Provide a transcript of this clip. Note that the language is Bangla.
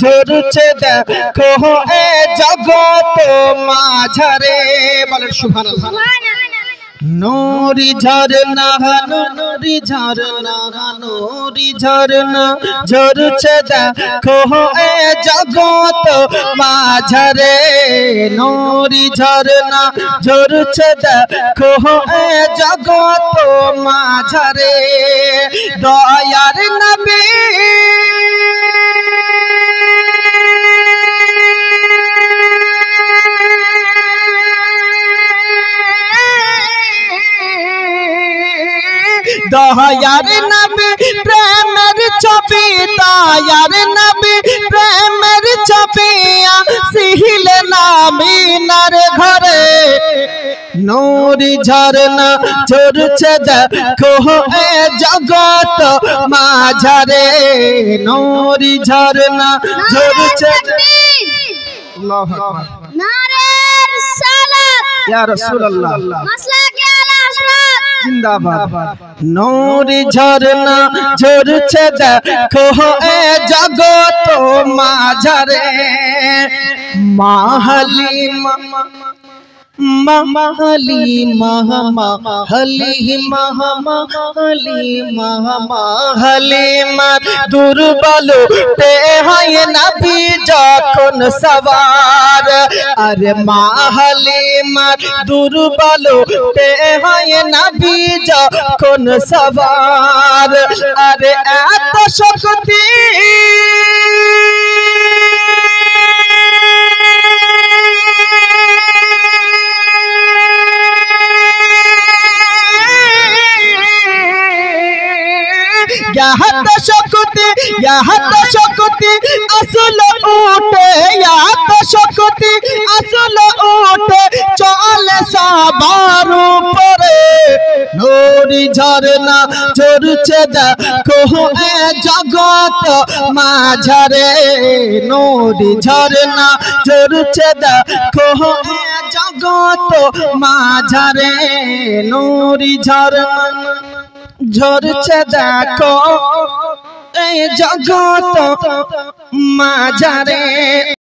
ঝরছে দেখো এ জগৎ মাঝারে, বলেন সুবহানাল্লাহ। নূরি ঝরনা নূরি ঝরনা নূরি ঝরনা ঝরছে দেখো এ জগৎ মাঝারে, নূরি ঝরনা ঝরছে দেখো এ জগৎ মাঝারে। দয়ার নবী দয়ার নবী প্রেমের ছবি, দয়ার নবী প্রেমের ছবি আসিলে নামিনার ঘরে, নূরি ঝরনা ঝরছে দেখো এ জগৎ মাঝারে, নূরি ঝরনা ঝরছে। আল্লাহু আকবার, নারে রিসালাত ইয়া রাসূলুল্লাহ, মাসলাকে আলা হযরত জিন্দাবাদ। নূরি ঝরনা ঝরছে দেখো এ জগৎ মাঝারে, মাহলিমা হালিমা হালিমা দুর্বল তে হয় নবী যখন সওয়ার, আরে মা হালিমা দুর্বল তে হয় নবী যখন সওয়ার, আরে এত শক্তি याद शक्ति असल उठे, याद शक्ति असल उठे चले सवार ऊपरे, नूरी झरना झरছে দেখো এ জগৎ মাঝারে, নূরি ঝরনা ঝরছে দেখো এ জগৎ মাঝারে, নূরি ঝরনা ঝরছে দেখো এই জগৎ মাঝারে।